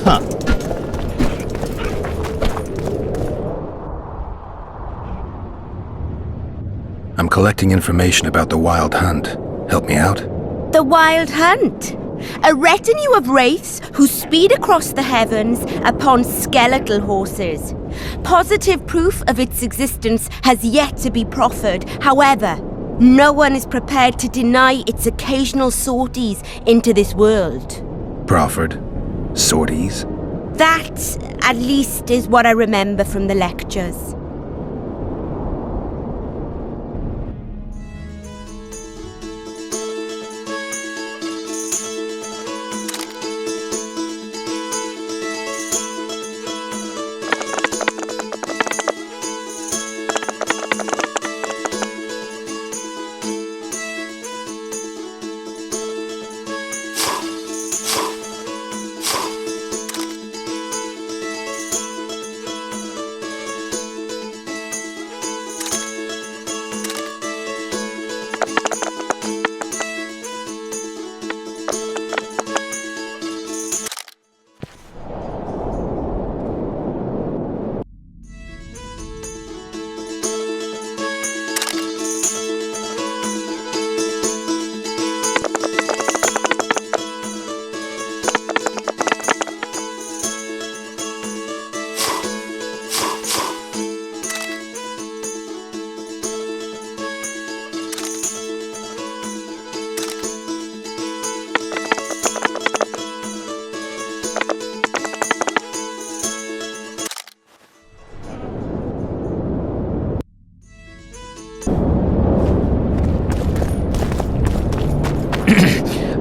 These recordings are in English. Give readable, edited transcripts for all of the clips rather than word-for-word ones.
Huh. I'm collecting information about the Wild Hunt. Help me out? The Wild Hunt? A retinue of wraiths who speed across the heavens upon skeletal horses. Positive proof of its existence has yet to be proffered. However, no one is prepared to deny its occasional sorties into this world. Proffered? Sorties? That, at least, is what I remember from the lectures.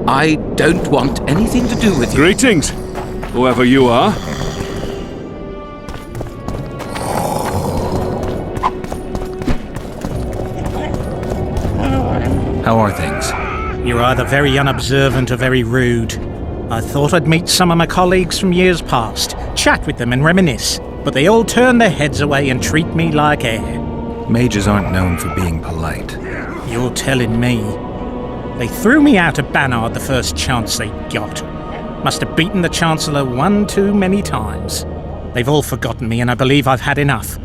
I don't want anything to do with you. Greetings, whoever you are. How are things? You're either very unobservant or very rude. I thought I'd meet some of my colleagues from years past, chat with them and reminisce, but they all turn their heads away and treat me like air. Mages aren't known for being polite. You're telling me. They threw me out of Banard the first chance they got. Must have beaten the Chancellor one too many times. They've all forgotten me and I believe I've had enough.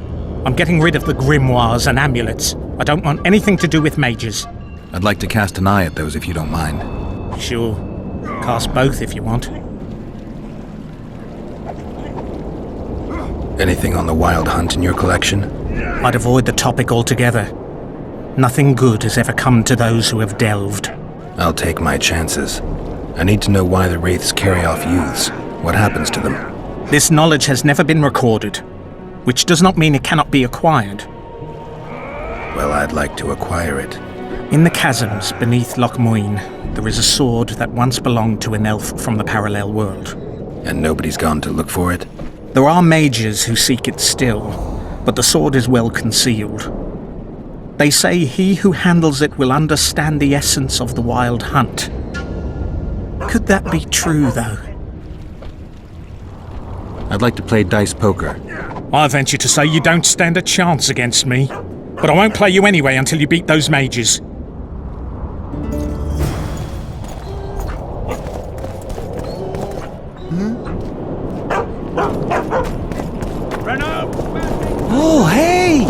I'm getting rid of the grimoires and amulets. I don't want anything to do with mages. I'd like to cast an eye at those if you don't mind. Sure. Cast both if you want. Anything on the Wild Hunt in your collection? I'd avoid the topic altogether. Nothing good has ever come to those who have delved. I'll take my chances. I need to know why the wraiths carry off youths. What happens to them? This knowledge has never been recorded, which does not mean it cannot be acquired. Well, I'd like to acquire it. In the chasms beneath Loc Muinne, there is a sword that once belonged to an elf from the parallel world. And nobody's gone to look for it? There are mages who seek it still, but the sword is well concealed. They say he who handles it will understand the essence of the Wild Hunt. Could that be true, though? I'd like to play dice poker. I venture to say you don't stand a chance against me, but I won't play you anyway until you beat those mages. Oh, hey!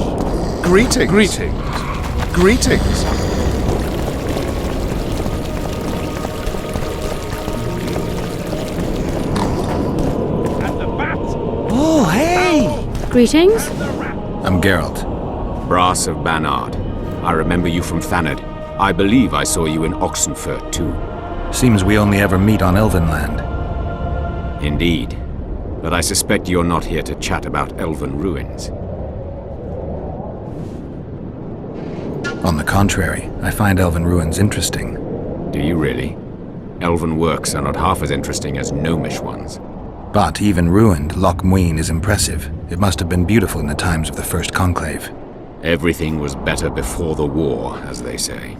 Greetings. Greetings. Greetings. Oh, hey! Greetings. I'm Geralt. Brass of Banard. I remember you from Thanad. I believe I saw you in Oxenfurt, too. Seems we only ever meet on Elvenland. Indeed. But I suspect you're not here to chat about elven ruins. On the contrary, I find elven ruins interesting. Do you really? Elven works are not half as interesting as gnomish ones. But even ruined, Loc Muinne is impressive. It must have been beautiful in the times of the First Conclave. Everything was better before the war, as they say.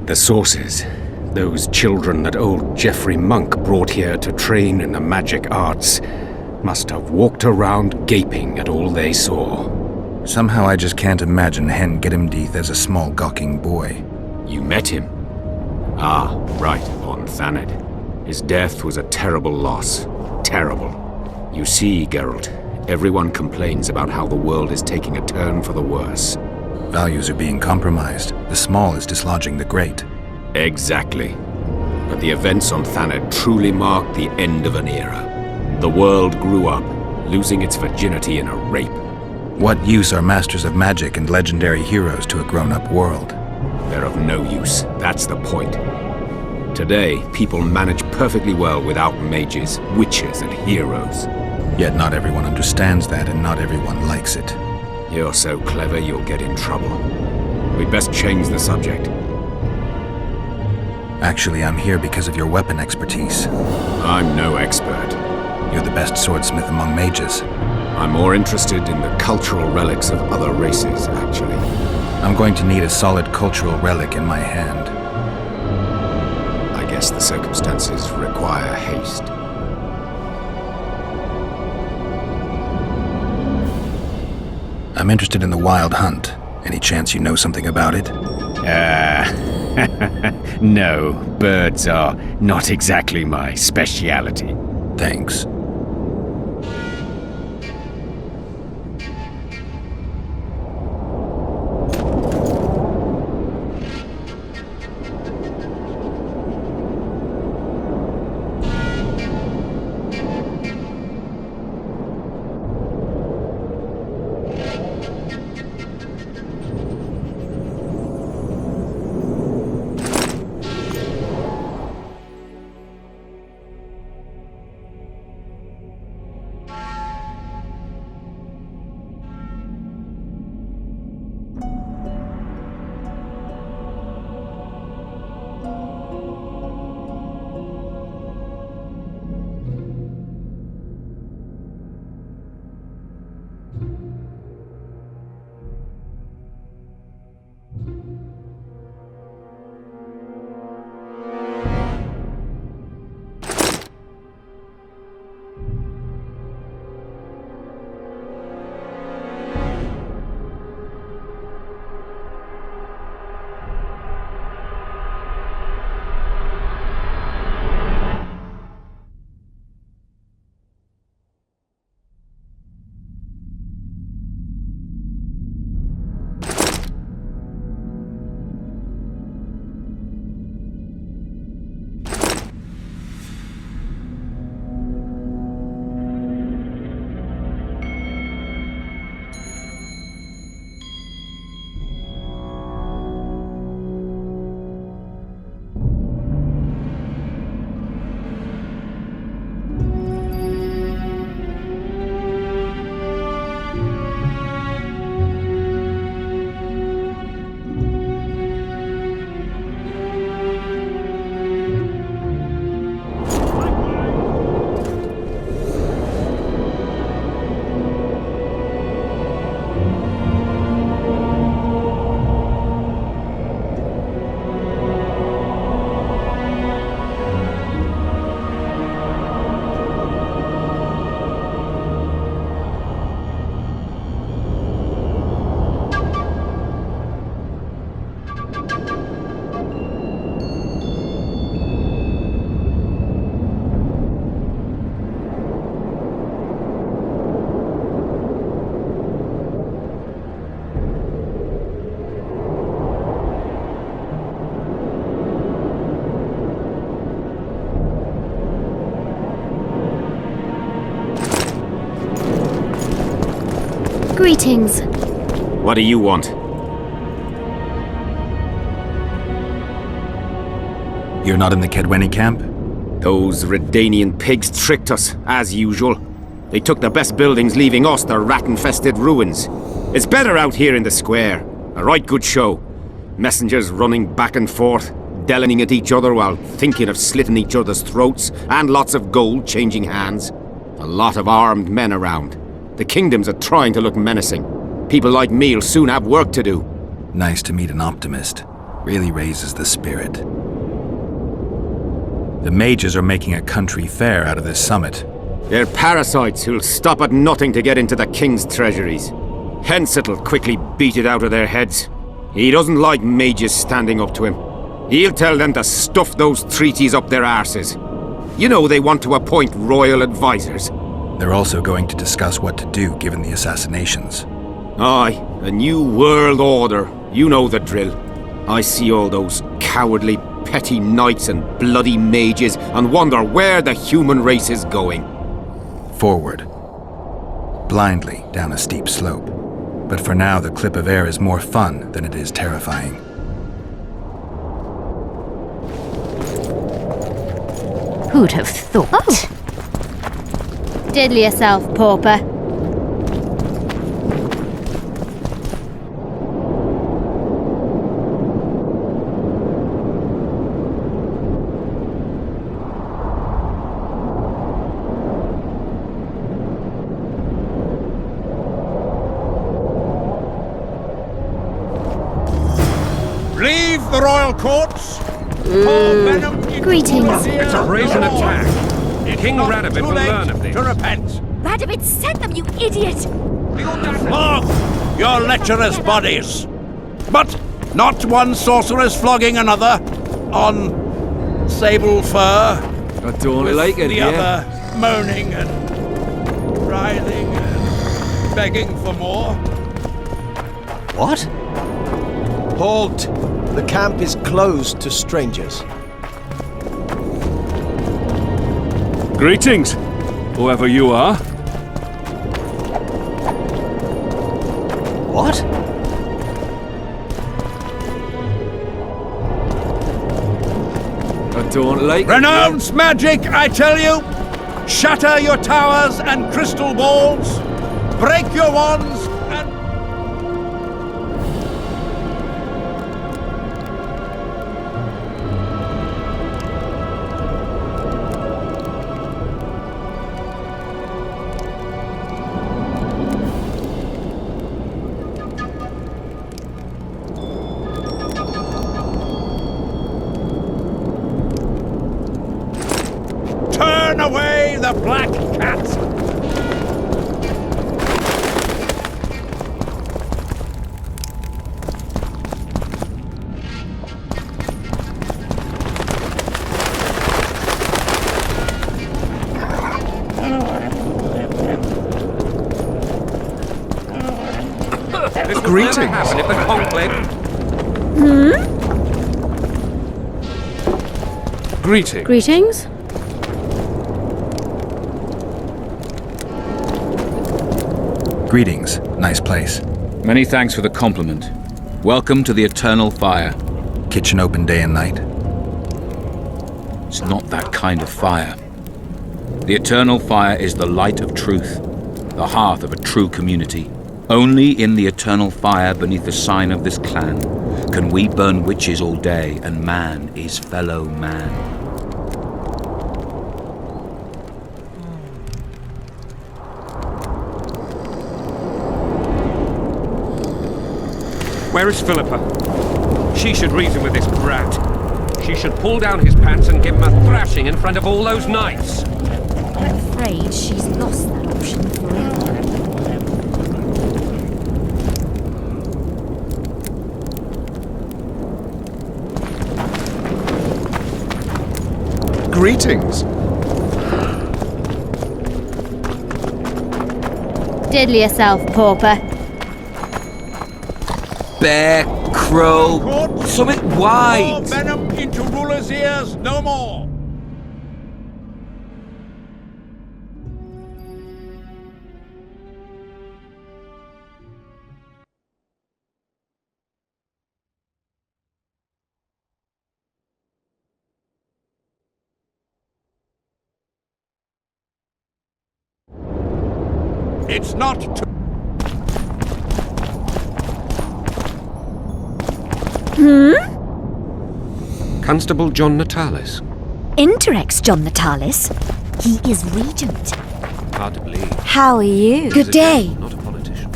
The sources. Those children that old Geoffrey Monk brought here to train in the magic arts must have walked around gaping at all they saw. Somehow I just can't imagine Hen Giddimdeath as a small gawking boy. You met him? Ah, right, on Thanad. His death was a terrible loss. Terrible. You see, Geralt, everyone complains about how the world is taking a turn for the worse. Values are being compromised. The small is dislodging the great. Exactly. But the events on Thanedd truly marked the end of an era. The world grew up, losing its virginity in a rape. What use are masters of magic and legendary heroes to a grown-up world? They're of no use. That's the point. Today, people manage perfectly well without mages, witches, and heroes. Yet not everyone understands that, and not everyone likes it. You're so clever, you'll get in trouble. We'd best change the subject. Actually, I'm here because of your weapon expertise. I'm no expert. You're the best swordsmith among mages. I'm more interested in the cultural relics of other races, actually. I'm going to need a solid cultural relic in my hand. I guess the circumstances require haste. I'm interested in the Wild Hunt. Any chance you know something about it? No, birds are not exactly my speciality. Thanks. Greetings. What do you want? You're not in the Kedweni camp? Those Redanian pigs tricked us, as usual. They took the best buildings, leaving us the rat-infested ruins. It's better out here in the square. A right good show. Messengers running back and forth, delling at each other while thinking of slitting each other's throats, and lots of gold changing hands. A lot of armed men around. The kingdoms are trying to look menacing. People like me'll soon have work to do. Nice to meet an optimist. Really raises the spirit. The mages are making a country fair out of this summit. They're parasites who'll stop at nothing to get into the king's treasuries. Hence it'll quickly beat it out of their heads. He doesn't like mages standing up to him. He'll tell them to stuff those treaties up their arses. You know they want to appoint royal advisors. They're also going to discuss what to do given the assassinations. Aye, a new world order. You know the drill. I see all those cowardly, petty knights and bloody mages and wonder where the human race is going. Forward. Blindly down a steep slope. But for now, the clip of air is more fun than it is terrifying. Who'd have thought? Oh. Diddle yourself, pauper. Leave the royal courts. Greetings. It's a brazen attack. King Radovid will learn of this. To repent. Radovid sent them, you idiot! Flog your lecherous bodies. But not one sorceress flogging another on sable fur. I don't with like it, the other moaning and writhing and begging for more. What? Halt! The camp is closed to strangers. Greetings, whoever you are. What? I don't like it. Renounce magic, I tell you! Shatter your towers and crystal balls! Break your wands and... Turn away the black cat! This would Greetings. never happen if the conclave... Greeting. Greetings. Greetings. Nice place. Many thanks for the compliment. Welcome to the Eternal Fire. Kitchen open day and night. It's not that kind of fire. The Eternal Fire is the light of truth, the hearth of a true community. Only in the Eternal Fire beneath the sign of this clan can we burn witches all day and man is fellow man. Where is Philippa? She should reason with this brat. She should pull down his pants and give him a thrashing in front of all those knights. I'm afraid she's lost that option forever. Greetings. Diddle yourself, pauper. Bear, crow, Courts, something pour wide. venom into rulers' ears no more! It's not too... Constable John Natalis. Interrex John Natalis. He is regent. Hard to believe. How are you? Good day. Not a politician.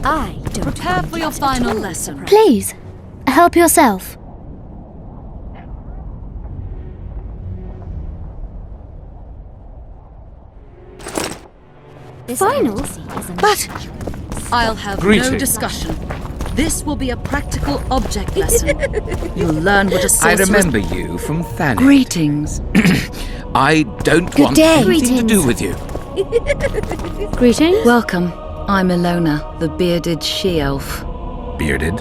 I don't Prepare for your final lesson. Please, help yourself. Finals? But I'll have no Greetings. discussion. This will be a practical object lesson. You'll learn what a I sorceress... remember you from Thanet. Greetings. I don't Good want day. anything to do with you. Greetings. Welcome. I'm Ilona, the bearded she-elf. Bearded?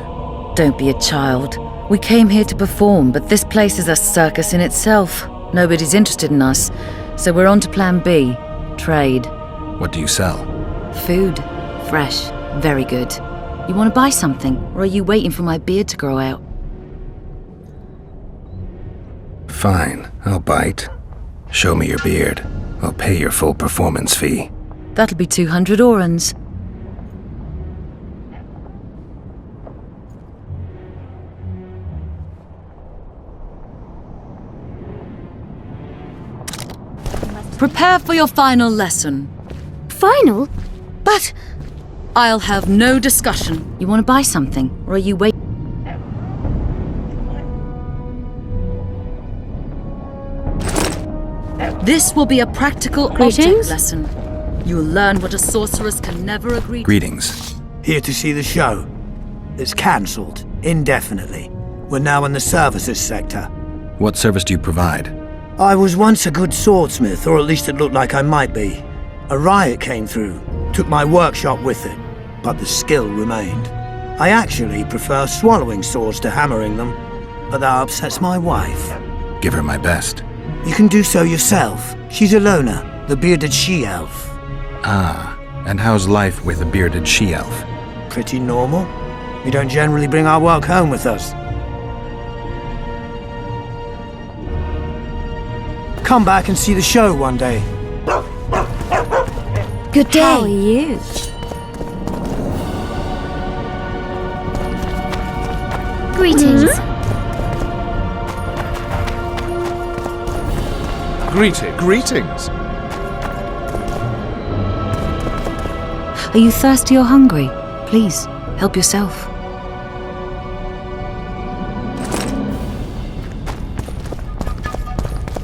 Don't be a child. We came here to perform, but this place is a circus in itself. Nobody's interested in us, so we're on to plan B. Trade. What do you sell? Food. Fresh. Very good. You want to buy something, or are you waiting for my beard to grow out? Fine, I'll bite. Show me your beard. I'll pay your full performance fee. That'll be 200 orans. Prepare for your final lesson. Final? But I'll have no discussion. You want to buy something, or are you waiting? This will be a practical object lesson. You'll learn what a sorceress can never agree to. Greetings. Here to see the show. It's cancelled, indefinitely. We're now in the services sector. What service do you provide? I was once a good swordsmith, or at least it looked like I might be. A riot came through, took my workshop with it, but the skill remained. I actually prefer swallowing swords to hammering them, but that upsets my wife. Give her my best. You can do so yourself. She's Ilona, the bearded she-elf. Ah, and how's life with a bearded she-elf? Pretty normal. We don't generally bring our work home with us. Come back and see the show one day. Good day. How are you? Greetings. Greetings. Are you thirsty or hungry? Please, help yourself.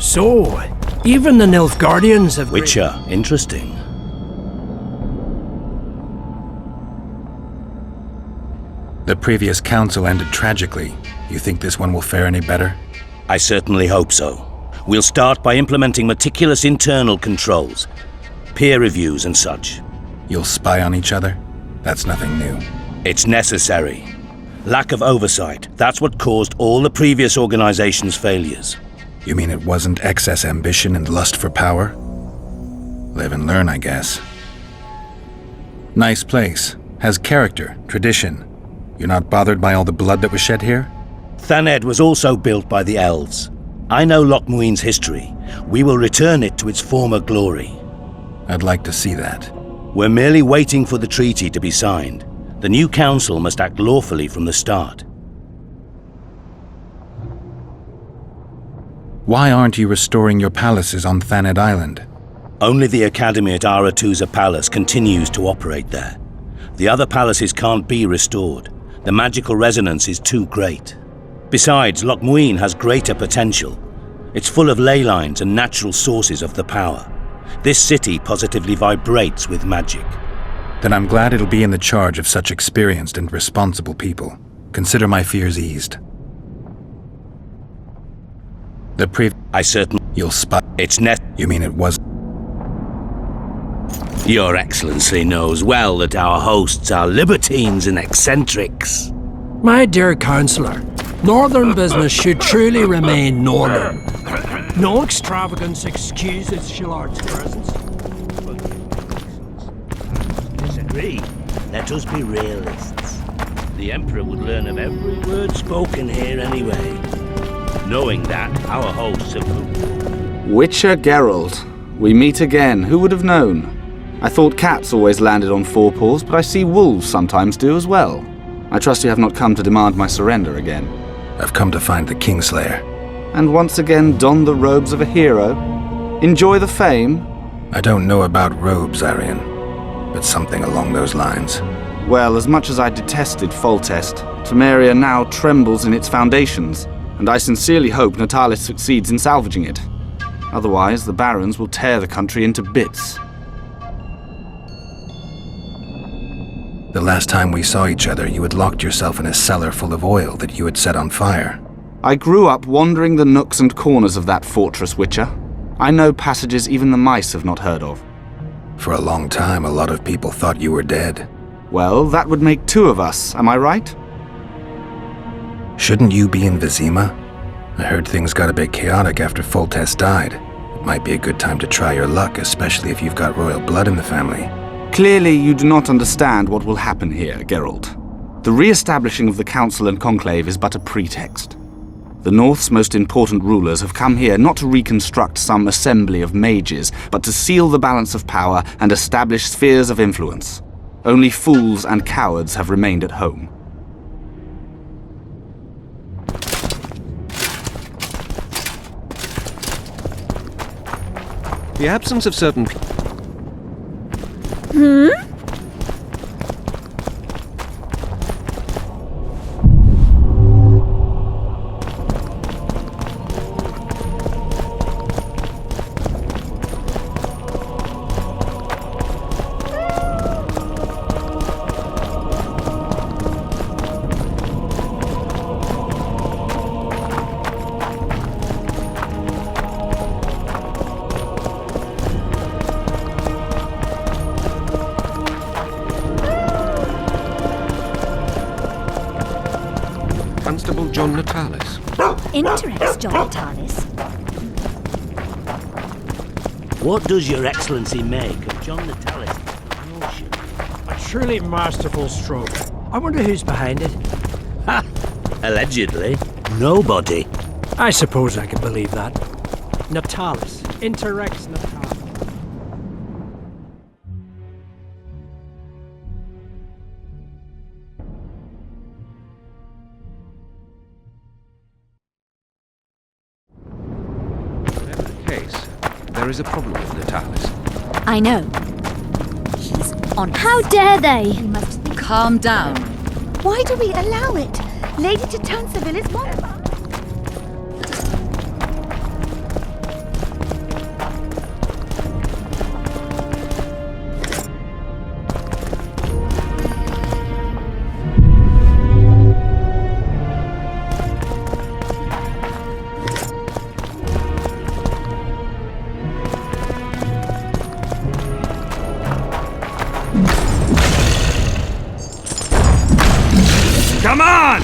So, even the Nilfgaardians have... Witcher, interesting. The previous council ended tragically. You think this one will fare any better? I certainly hope so. We'll start by implementing meticulous internal controls, peer reviews and such. You'll spy on each other? That's nothing new. It's necessary. Lack of oversight, that's what caused all the previous organization's failures. You mean it wasn't excess ambition and lust for power? Live and learn, I guess. Nice place. Has character, tradition. You're not bothered by all the blood that was shed here? Thaned was also built by the elves. I know Loc Muinne's history. We will return it to its former glory. I'd like to see that. We're merely waiting for the treaty to be signed. The new council must act lawfully from the start. Why aren't you restoring your palaces on Thaned Island? Only the Academy at Aratuza Palace continues to operate there. The other palaces can't be restored. The magical resonance is too great. Besides, Loc Muinne has greater potential. It's full of ley lines and natural sources of the power. This city positively vibrates with magic. Then I'm glad it'll be in the charge of such experienced and responsible people. Consider my fears eased. I certainly... You'll spy... It's net... You mean it was... Your Excellency knows well that our hosts are libertines and eccentrics. My dear Councillor, Northern business should truly remain northern. No extravagance excuses Shillard's presence. Disagree. Let us be realists. The Emperor would learn of every word spoken here anyway. Knowing that, our hosts have... Witcher Geralt. We meet again. Who would have known? I thought cats always landed on four paws, but I see wolves sometimes do as well. I trust you have not come to demand my surrender again. I've come to find the Kingslayer. And once again don the robes of a hero? Enjoy the fame? I don't know about robes, Arian, but something along those lines. Well, as much as I detested Foltest, Temeria now trembles in its foundations, and I sincerely hope Natalis succeeds in salvaging it. Otherwise, the barons will tear the country into bits. The last time we saw each other, you had locked yourself in a cellar full of oil that you had set on fire. I grew up wandering the nooks and corners of that fortress, Witcher. I know passages even the mice have not heard of. For a long time, a lot of people thought you were dead. Well, that would make two of us, am I right? Shouldn't you be in Vizima? I heard things got a bit chaotic after Foltest died. It might be a good time to try your luck, especially if you've got royal blood in the family. Clearly, you do not understand what will happen here, Geralt. The re-establishing of the Council and Conclave is but a pretext. The North's most important rulers have come here not to reconstruct some assembly of mages, but to seal the balance of power and establish spheres of influence. Only fools and cowards have remained at home. The absence of certain... Constable John Natalis. Interest, John Natalis. What does your excellency make of John Natalis' promotion? A truly masterful stroke. I wonder who's behind it. Ha! Allegedly. Nobody. I suppose I can believe that. Natalis. Interrex Natalis. There is a problem with Natalis. I know. He's on. How dare they? We must think. Calm down. Why do we allow it? Lady de Tanseville is one of us. Come on!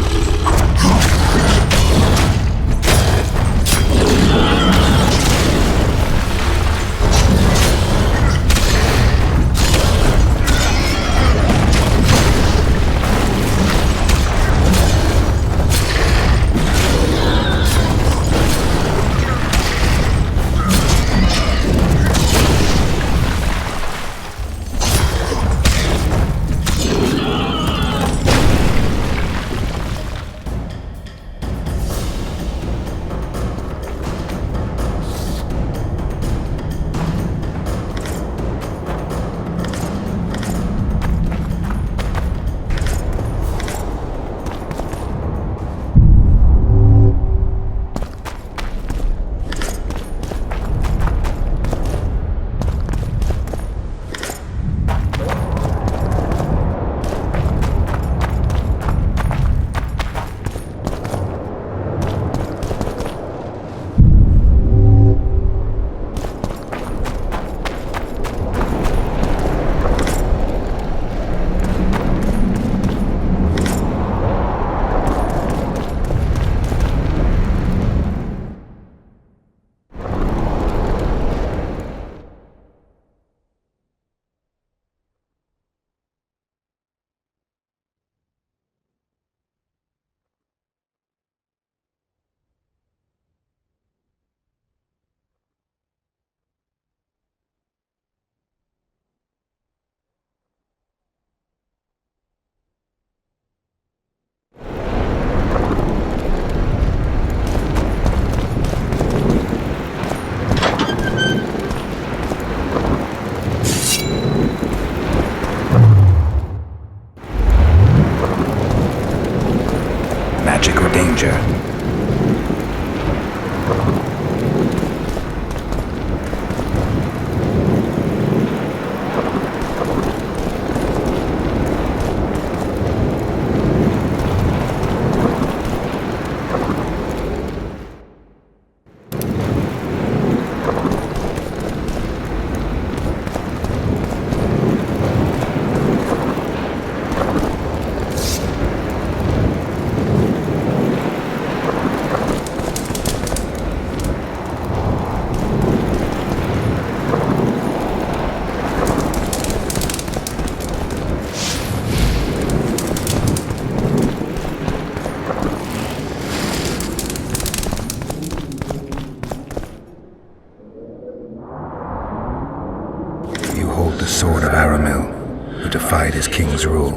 sword of Aramil, who defied his king's rule.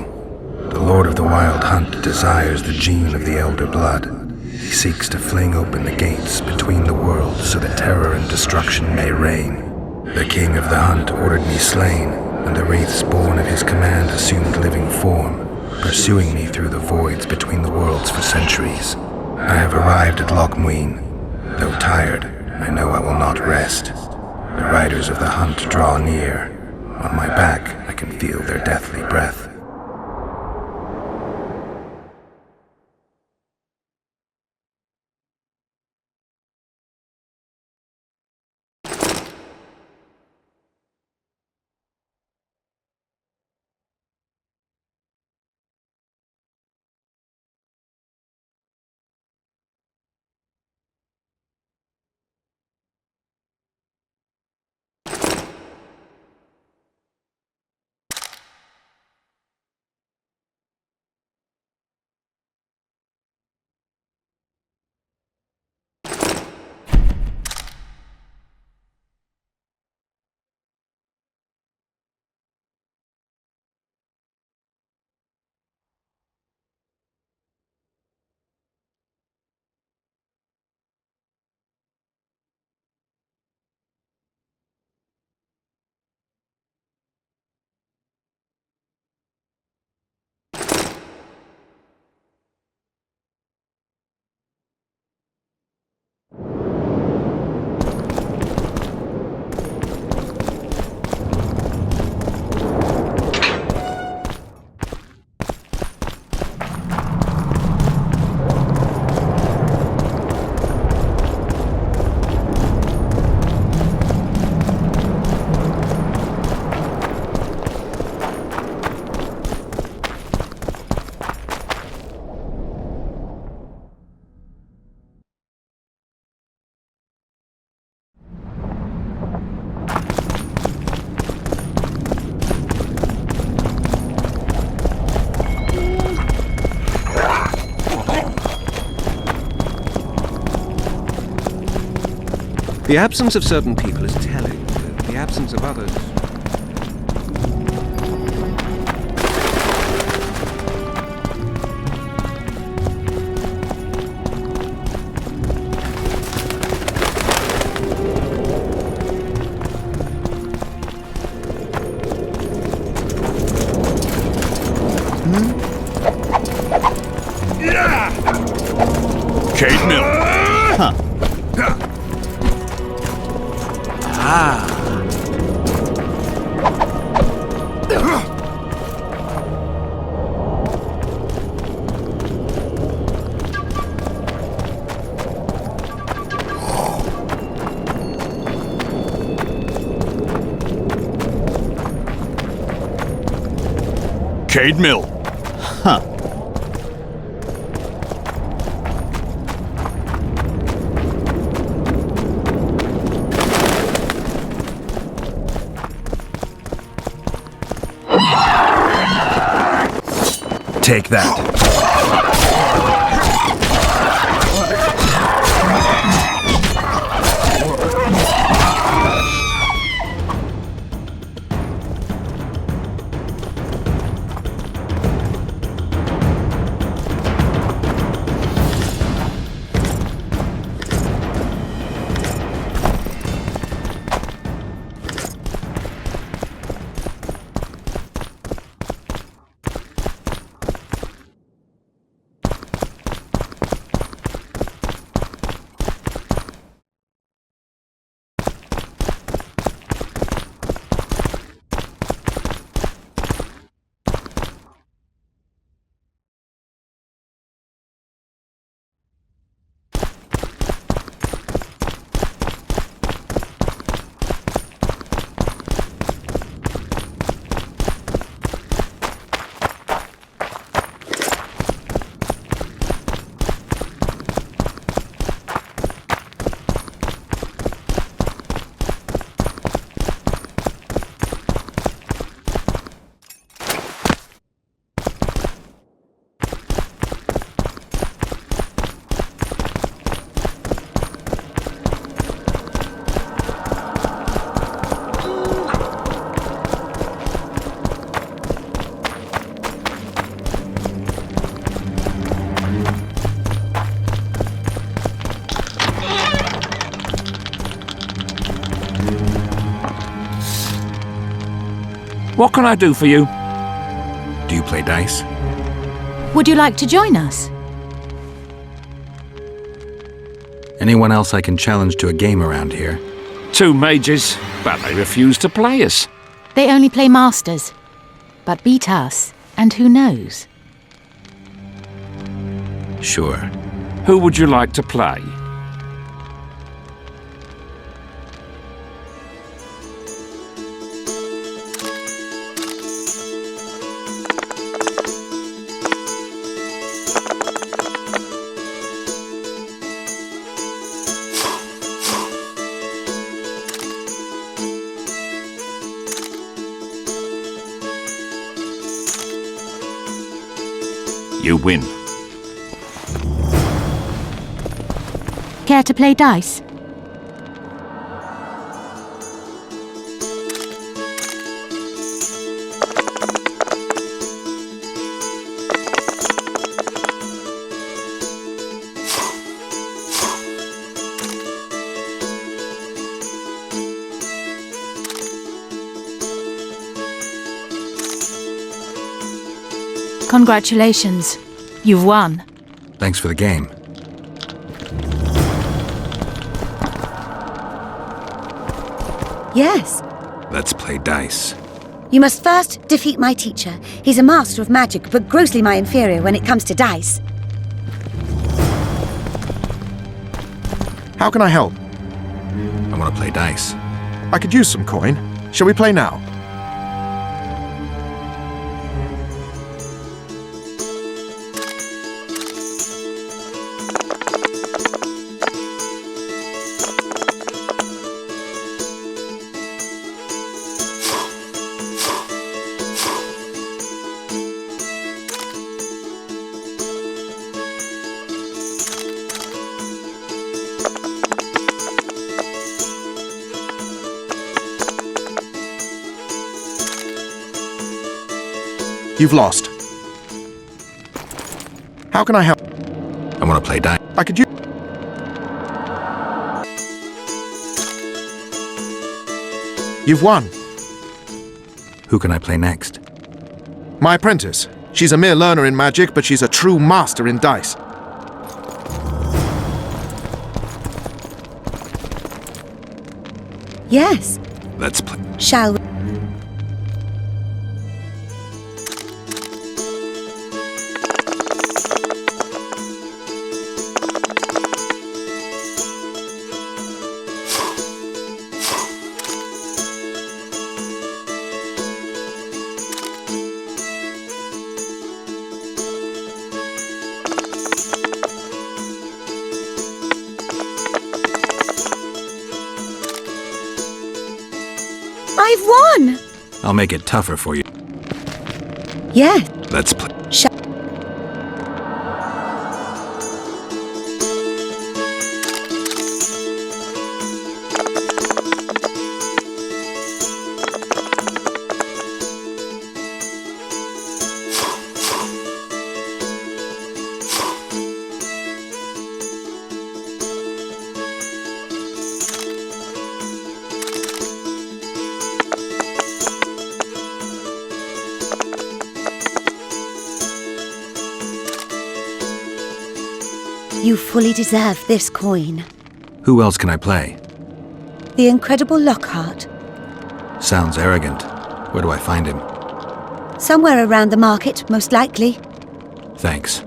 The Lord of the Wild Hunt desires the gene of the Elder Blood. He seeks to fling open the gates between the worlds so that terror and destruction may reign. The King of the Hunt ordered me slain, and the wraiths born of his command assumed living form, pursuing me through the voids between the worlds for centuries. I have arrived at Loc Muinne. Though tired, I know I will not rest. The riders of the hunt draw near. On my back, I can feel their deathly breath. The absence of certain people is telling. The absence of others... Cade Mill. Huh. Cade Mill. Huh. Take that. What can I do for you? Do you play dice? Would you like to join us? Anyone else I can challenge to a game around here? 2 mages, but they refuse to play us. They only play masters. But beat us, and who knows? Sure. Who would you like to play? You win. Care to play dice? Congratulations. You've won. Thanks for the game. Yes. Let's play dice. You must first defeat my teacher. He's a master of magic, but grossly my inferior when it comes to dice. How can I help? I want to play dice. I could use some coin. Shall we play now? You've lost. How can I help? I want to play dice. I could use... You've won. Who can I play next? My apprentice. She's a mere learner in magic, but she's a true master in dice. Yes. Let's play. Shall we? I've won! I'll make it tougher for you. Yeah. Let's play. You fully deserve this coin. Who else can I play? The incredible Lockhart. Sounds arrogant. Where do I find him? Somewhere around the market, most likely. Thanks.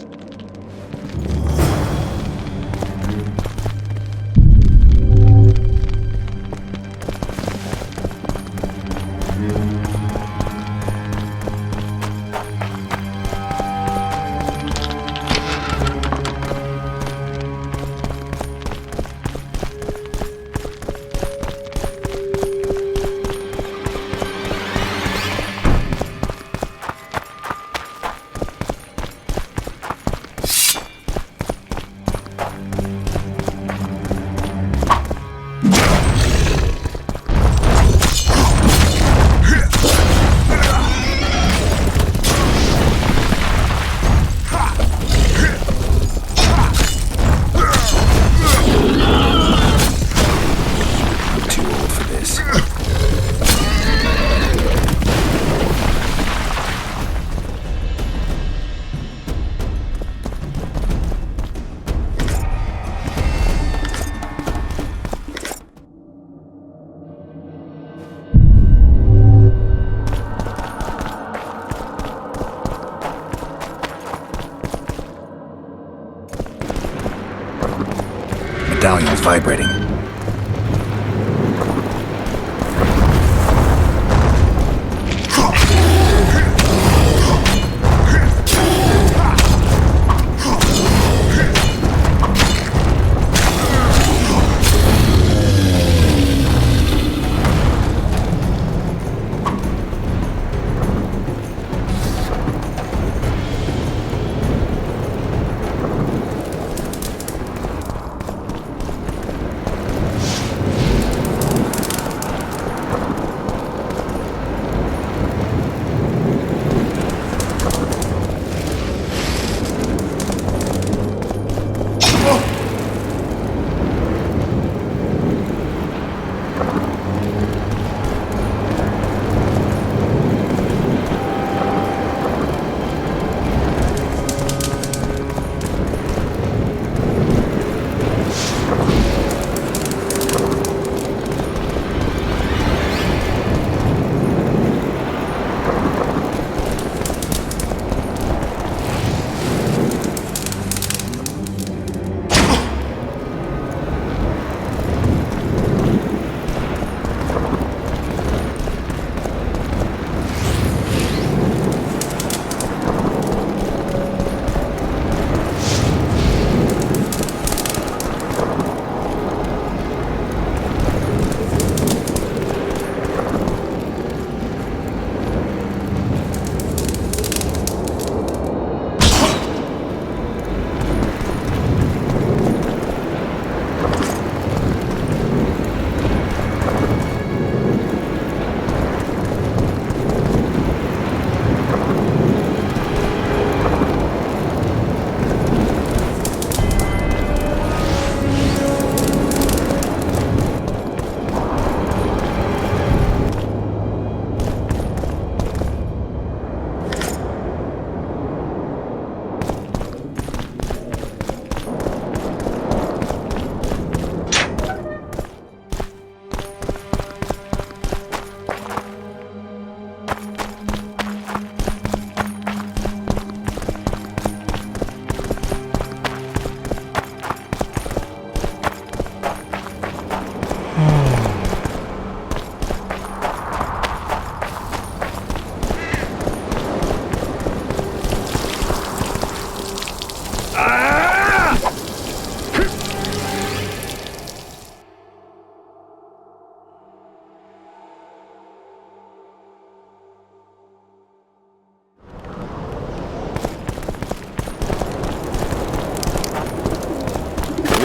medallion's vibrating.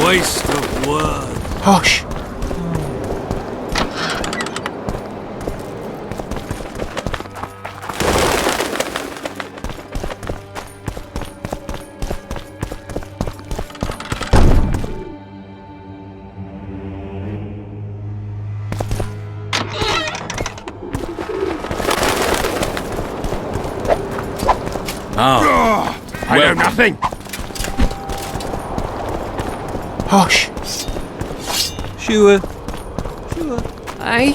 Waste of words. Hush! Oh. I know nothing. Hush! Sure. Aye.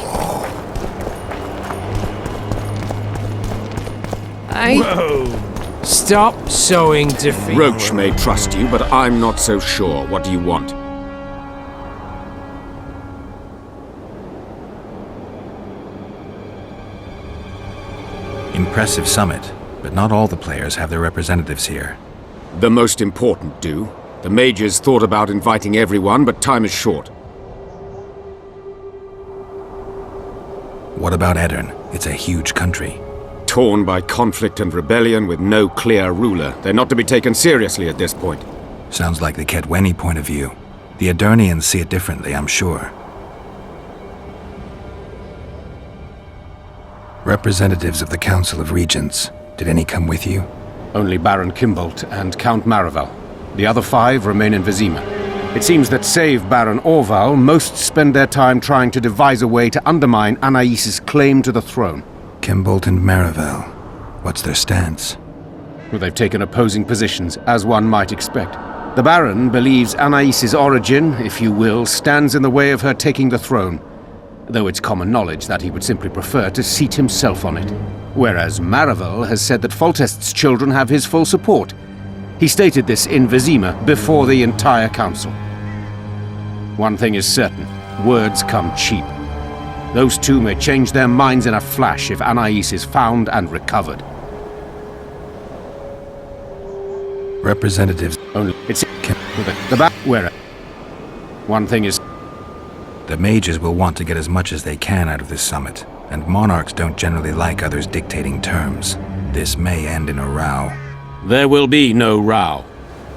Whoa. Stop sowing defeat. Roche may trust you, but I'm not so sure. What do you want? Impressive summit, but not all the players have their representatives here. The most important do. The mages thought about inviting everyone, but time is short. What about Edirn? It's a huge country. Torn by conflict and rebellion with no clear ruler. They're not to be taken seriously at this point. Sounds like the Kedweni point of view. The Edirnians see it differently, I'm sure. Representatives of the Council of Regents. Did any come with you? Only Baron Kimbolt and Count Maravel. The other 5 remain in Vizima. It seems that save Baron Orval, most spend their time trying to devise a way to undermine Anais' claim to the throne. Kimbolt and Maravel. What's their stance? Well, they've taken opposing positions, as one might expect. The Baron believes Anais' origin, if you will, stands in the way of her taking the throne, though it's common knowledge that he would simply prefer to seat himself on it. Whereas Maravel has said that Foltest's children have his full support. He stated this in Vizima before the entire council. One thing is certain, words come cheap. Those two may change their minds in a flash if Anais is found and recovered. Representatives only it's the back where one thing is the mages will want to get as much as they can out of this summit, and monarchs don't generally like others dictating terms. This may end in a row. There will be no row.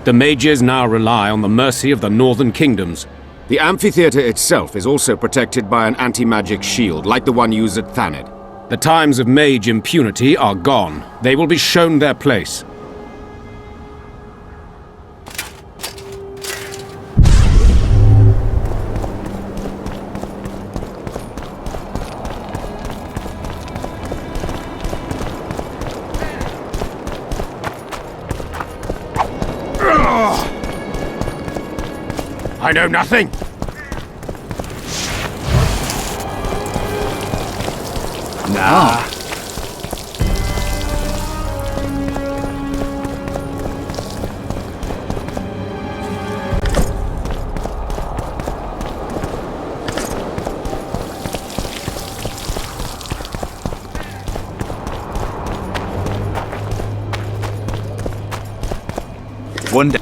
The mages now rely on the mercy of the northern kingdoms. The amphitheater itself is also protected by an anti-magic shield, like the one used at Thanedd. The times of mage impunity are gone. They will be shown their place. I know nothing! Nah. One day.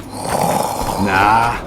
Nah.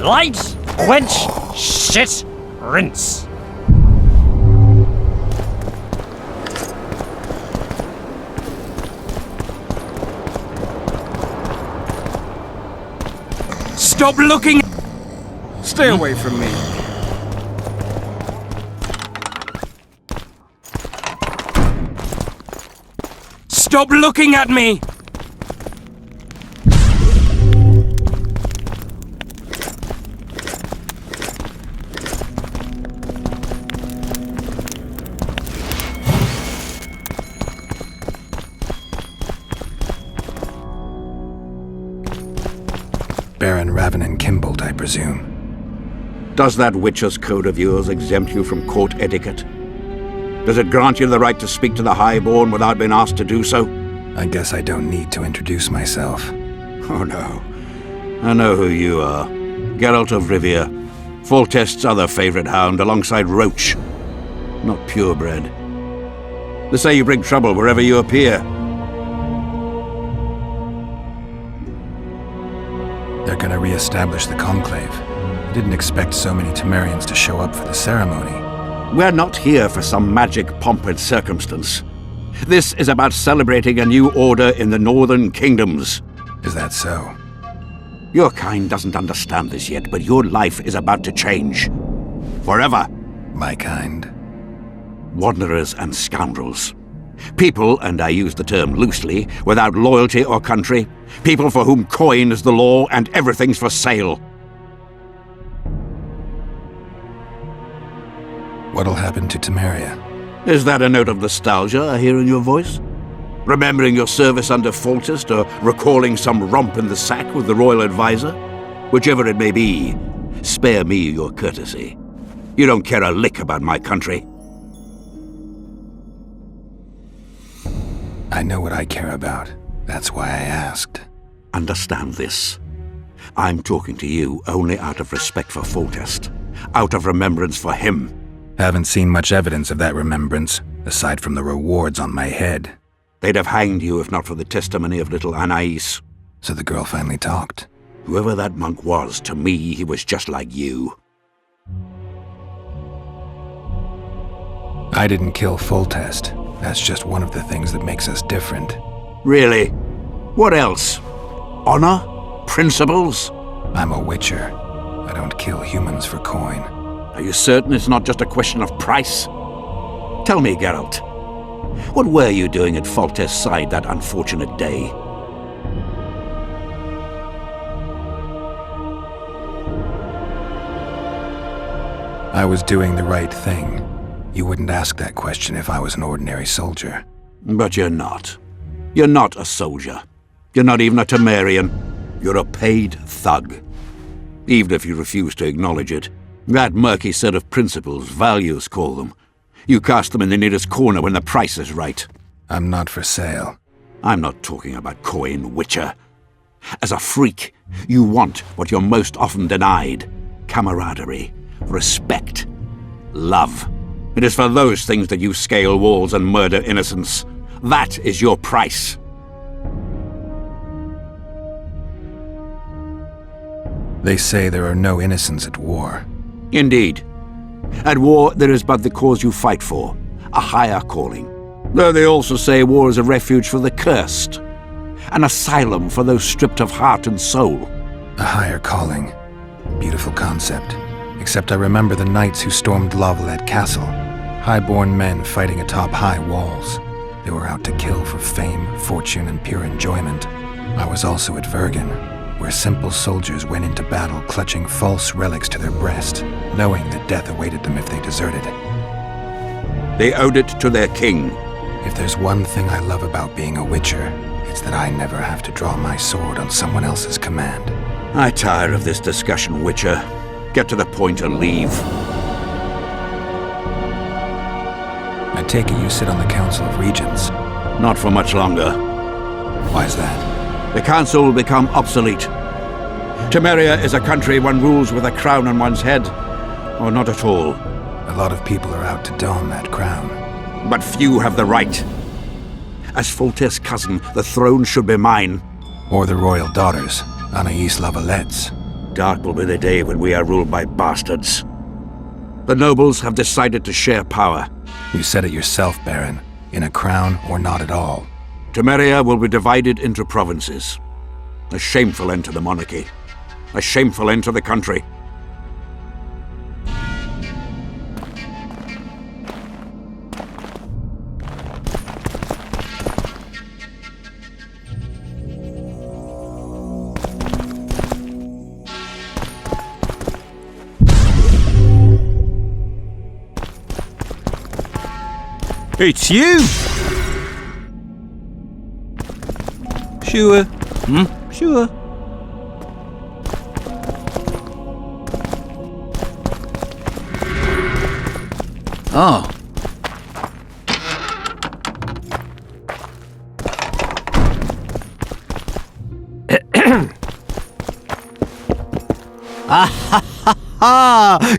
Light, quench, shit, rinse. Stop looking! Stay away from me. Stop looking at me! Baron Ravenin Kimbolt, I presume. Does that Witcher's code of yours exempt you from court etiquette? Does it grant you the right to speak to the Highborn without being asked to do so? I guess I don't need to introduce myself. Oh no. I know who you are. Geralt of Rivia. Foltest's other favorite hound alongside Roche. Not purebred. They say you bring trouble wherever you appear. They're gonna re-establish the Conclave. I didn't expect so many Temerians to show up for the ceremony. We're not here for some magic pomp and circumstance. This is about celebrating a new order in the northern kingdoms. Is that so? Your kind doesn't understand this yet, but your life is about to change. Forever. My kind? Wanderers and scoundrels. People, and I use the term loosely, without loyalty or country. People for whom coin is the law and everything's for sale. What'll happen to Temeria? Is that a note of nostalgia I hear in your voice? Remembering your service under Foltest, or recalling some romp in the sack with the royal advisor? Whichever it may be, spare me your courtesy. You don't care a lick about my country. I know what I care about. That's why I asked. Understand this. I'm talking to you only out of respect for Foltest. Out of remembrance for him. Haven't seen much evidence of that remembrance, aside from the rewards on my head. They'd have hanged you if not for the testimony of little Anais. So the girl finally talked. Whoever that monk was, to me, he was just like you. I didn't kill Foltest. That's just one of the things that makes us different. Really? What else? Honor? Principles? I'm a witcher. I don't kill humans for coin. Are you certain it's not just a question of price? Tell me, Geralt. What were you doing at Foltest's side that unfortunate day? I was doing the right thing. You wouldn't ask that question if I was an ordinary soldier. But you're not. You're not a soldier. You're not even a Temerian. You're a paid thug. Even if you refuse to acknowledge it. That murky set of principles, values call them. You cast them in the nearest corner when the price is right. I'm not for sale. I'm not talking about coin, Witcher. As a freak, you want what you're most often denied. Camaraderie, respect, love. It is for those things that you scale walls and murder innocents. That is your price. They say there are no innocents at war. Indeed. At war, there is but the cause you fight for, a higher calling. Though they also say war is a refuge for the cursed, an asylum for those stripped of heart and soul. A higher calling. Beautiful concept. Except I remember the knights who stormed Lavalette Castle. High-born men fighting atop high walls. They were out to kill for fame, fortune, and pure enjoyment. I was also at Vergen, where simple soldiers went into battle clutching false relics to their breast, knowing that death awaited them if they deserted. They owed it to their king. If there's one thing I love about being a witcher, it's that I never have to draw my sword on someone else's command. I tire of this discussion, Witcher. Get to the point and leave. I take it you sit on the Council of Regents. Not for much longer. Why's that? The Council will become obsolete. Temeria is a country one rules with a crown on one's head, or not at all. A lot of people are out to don that crown. But few have the right. As Foltest's cousin, the throne should be mine. Or the royal daughters, Anais Lavalette's. Dark will be the day when we are ruled by bastards. The nobles have decided to share power. You said it yourself, Baron. In a crown or not at all. Temeria will be divided into provinces. A shameful end to the monarchy. A shameful end to the country. It's you! Sure. Sure. Oh.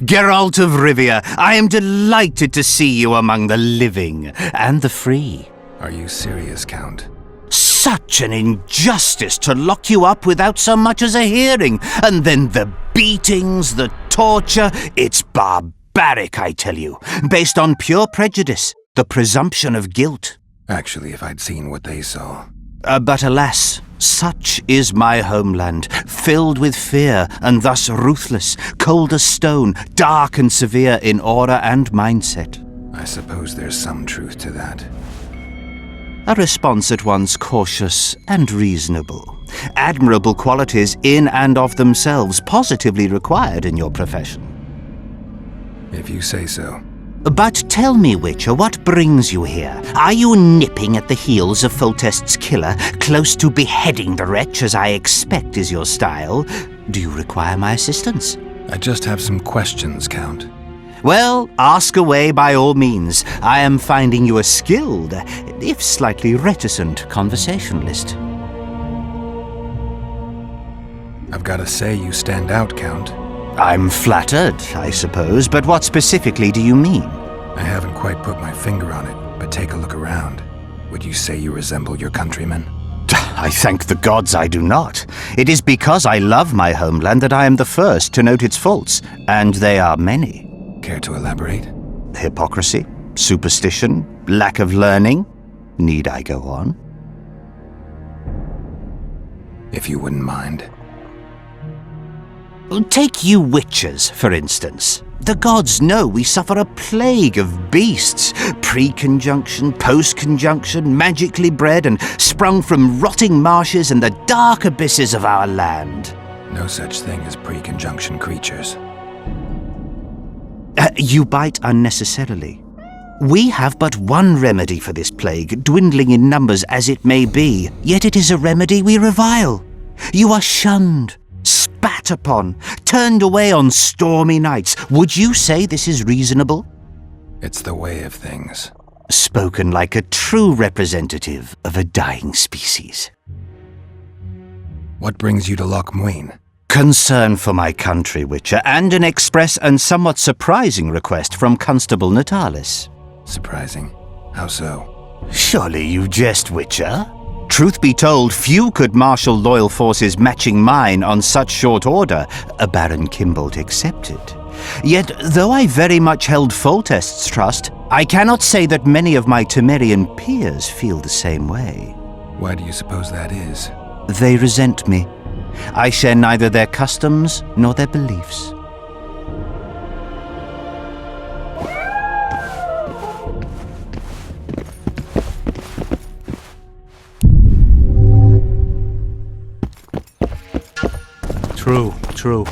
Geralt of Rivia, I am delighted to see you among the living and the free. Are you serious, Count? Such an injustice to lock you up without so much as a hearing, and then the beatings, the torture. It's barbaric, I tell you, based on pure prejudice, the presumption of guilt. Actually, if I'd seen what they saw. But alas, such is my homeland, filled with fear and thus ruthless, cold as stone, dark and severe in aura and mindset. I suppose there's some truth to that. A response at once cautious and reasonable. Admirable qualities in and of themselves, positively required in your profession. If you say so. But tell me, Witcher, what brings you here? Are you nipping at the heels of Foltest's killer, close to beheading the wretch, as I expect is your style? Do you require my assistance? I just have some questions, Count. Well, ask away by all means. I am finding you a skilled, if slightly reticent, conversationalist. I've got to say you stand out, Count. I'm flattered, I suppose, but what specifically do you mean? I haven't quite put my finger on it, but take a look around. Would you say you resemble your countrymen? I thank the gods I do not. It is because I love my homeland that I am the first to note its faults, and they are many. Care to elaborate? Hypocrisy, superstition, lack of learning. Need I go on? if you wouldn't mind. Take you witchers, for instance. The gods know we suffer a plague of beasts, pre-conjunction, post-conjunction, magically bred and sprung from rotting marshes and the dark abysses of our land. No such thing as pre-conjunction creatures. You bite unnecessarily. We have but one remedy for this plague, dwindling in numbers as it may be, yet it is a remedy we revile. You are shunned, spat upon, turned away on stormy nights. Would you say this is reasonable? It's the way of things. Spoken like a true representative of a dying species. What brings you to Loc Muinne? Concern for my country, Witcher, and an express and somewhat surprising request from Constable Natalis. Surprising? How so? Surely you jest, Witcher? Truth be told, few could marshal loyal forces matching mine on such short order, a Baron Kimbold excepted. Yet, though I very much held Foltest's trust, I cannot say that many of my Temerian peers feel the same way. Why do you suppose that is? They resent me. I share neither their customs nor their beliefs. True.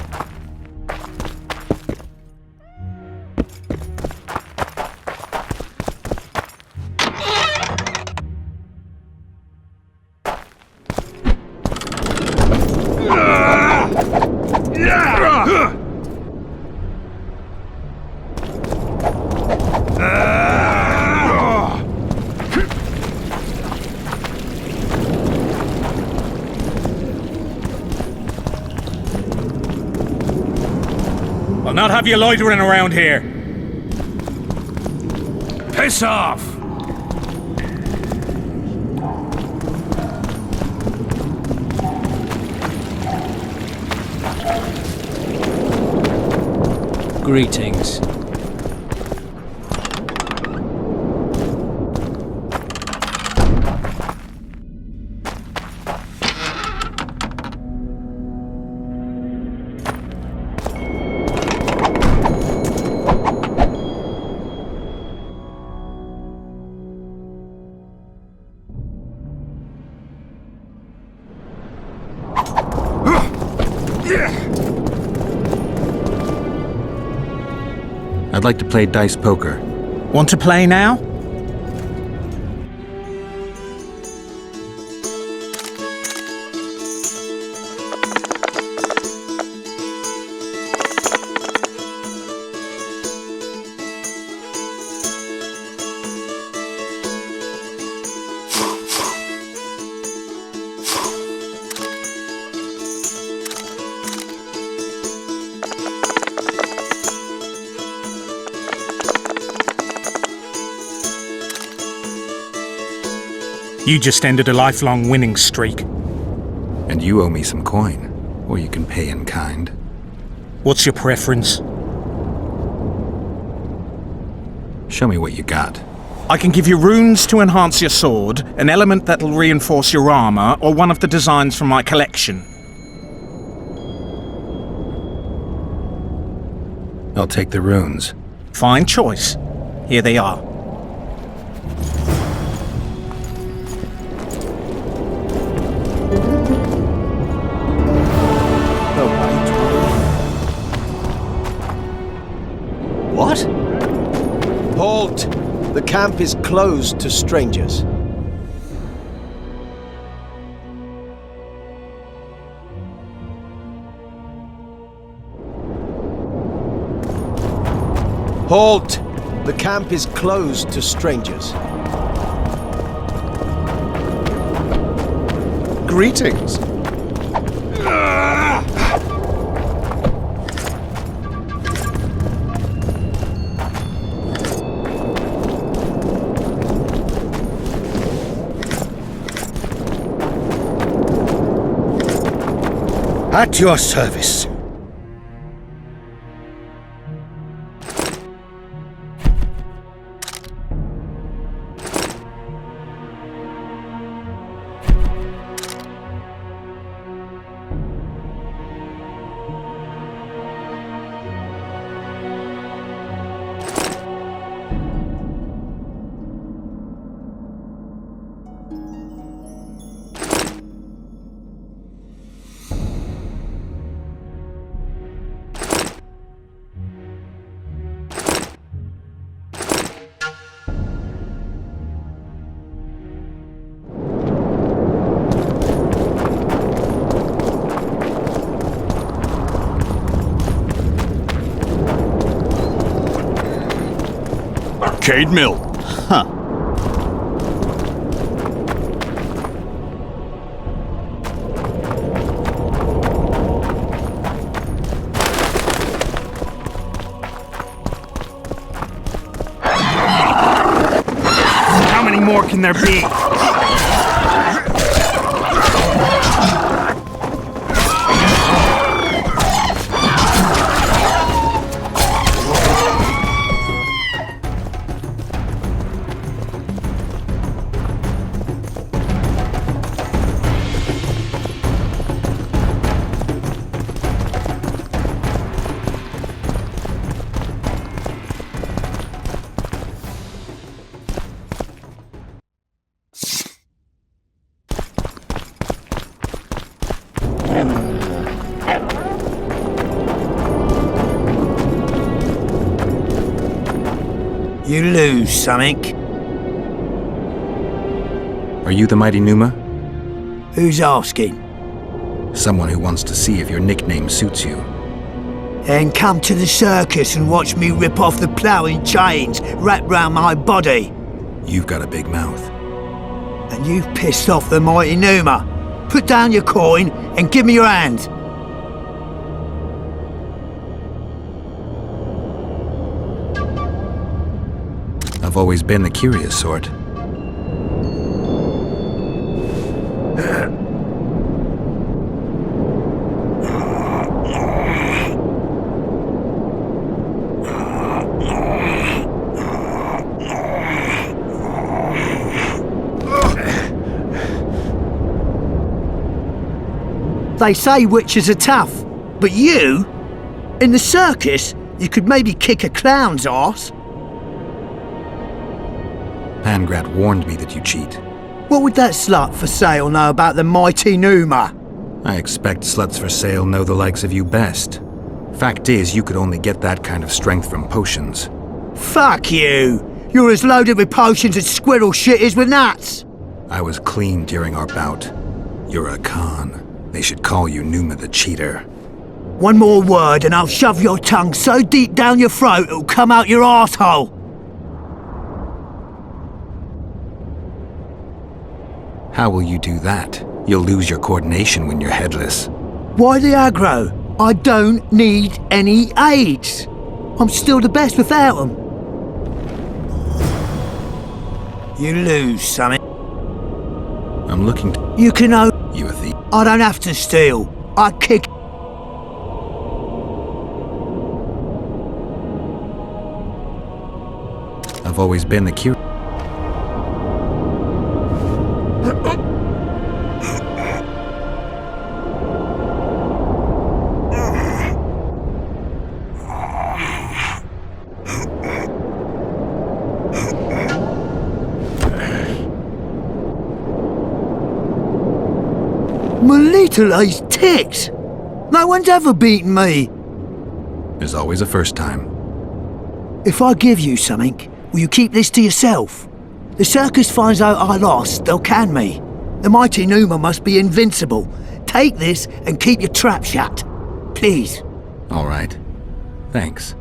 I'll not have you loitering around here. Piss off! Greetings. I'd like to play dice poker. Want to play now? You just ended a lifelong winning streak. And you owe me some coin, or you can pay in kind. What's your preference? Show me what you got. I can give you runes to enhance your sword, an element that'll reinforce your armor, or one of the designs from my collection. I'll take the runes. Fine choice. Here they are. What? Halt! The camp is closed to strangers. Halt! The camp is closed to strangers. Greetings. At your service. Cade Mill. Huh. How many more can there be? You lose something. Are you the Mighty Numa? Who's asking? Someone who wants to see if your nickname suits you. Then come to the circus and watch me rip off the ploughing chains wrapped round my body. You've got a big mouth. And you've pissed off the Mighty Numa. Put down your coin and give me your hand. I've always been the curious sort. They say witches are tough, but you? In the circus, you could maybe kick a clown's arse. Pangrat warned me that you cheat. What would that slut for sale know about the Mighty Numa? I expect sluts for sale know the likes of you best. Fact is, you could only get that kind of strength from potions. Fuck you! You're as loaded with potions as squirrel shit is with nuts! I was clean during our bout. You're a con. They should call you Numa the Cheater. One more word and I'll shove your tongue so deep down your throat it'll come out your arsehole. How will you do that? You'll lose your coordination when you're headless. Why the aggro? I don't need any aids. I'm still the best without them. You lose, something. I'm looking to... You can know... You a thief? I don't have to steal. I kick... I've always been the curious... My little ace ticks! No one's ever beaten me! There's always a first time. If I give you something, will you keep this to yourself? The circus finds out I lost, they'll can me. The Mighty Numa must be invincible. Take this and keep your trap shut. Please. All right. Thanks.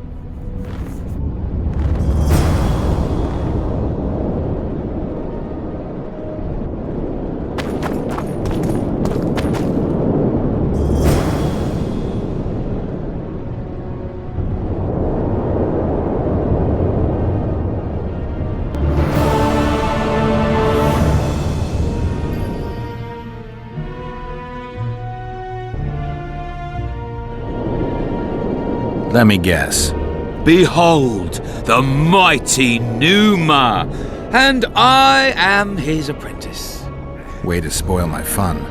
Let me guess. Behold, the mighty Numa, and I am his apprentice. Way to spoil my fun.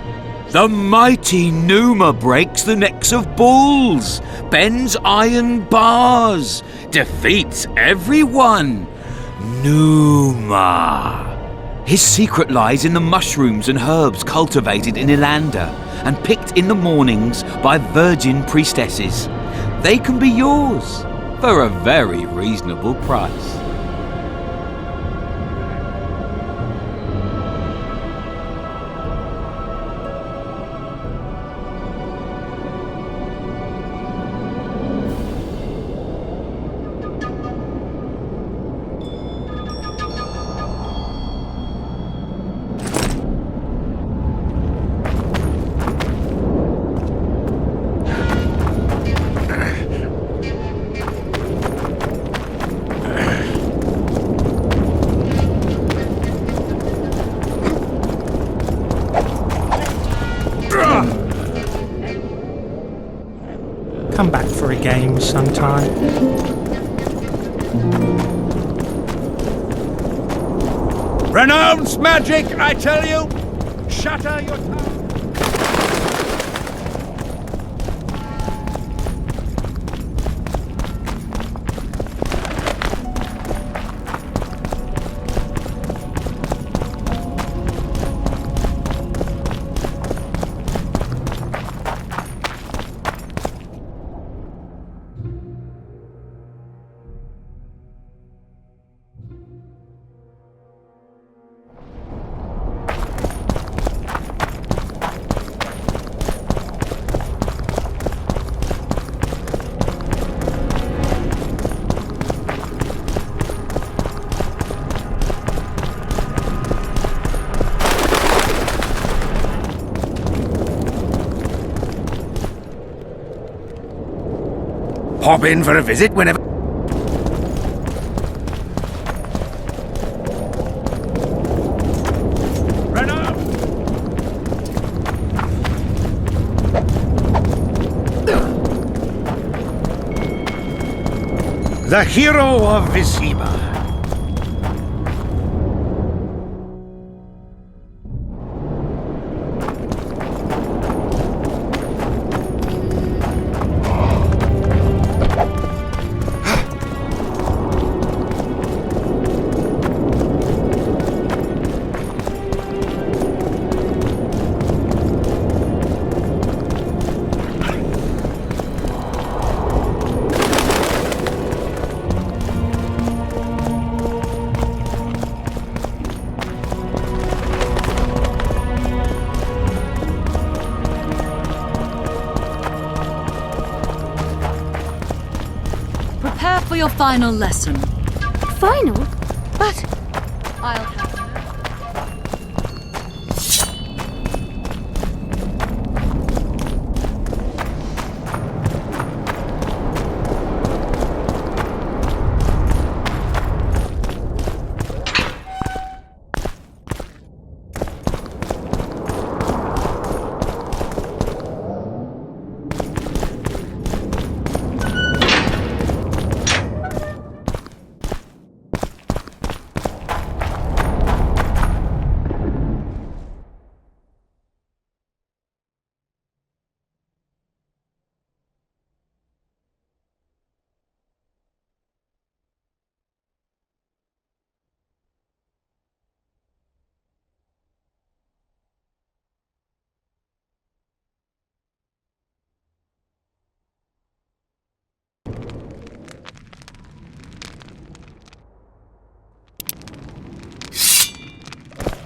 The mighty Numa breaks the necks of bulls, bends iron bars, defeats everyone. Numa. His secret lies in the mushrooms and herbs cultivated in Ilanda and picked in the mornings by virgin priestesses. They can be yours for a very reasonable price. come back for a game sometime. Renounce magic, I tell you! Shatter your tower! Pop in for a visit whenever... The hero of Visima. Prepare for your final lesson. Final? But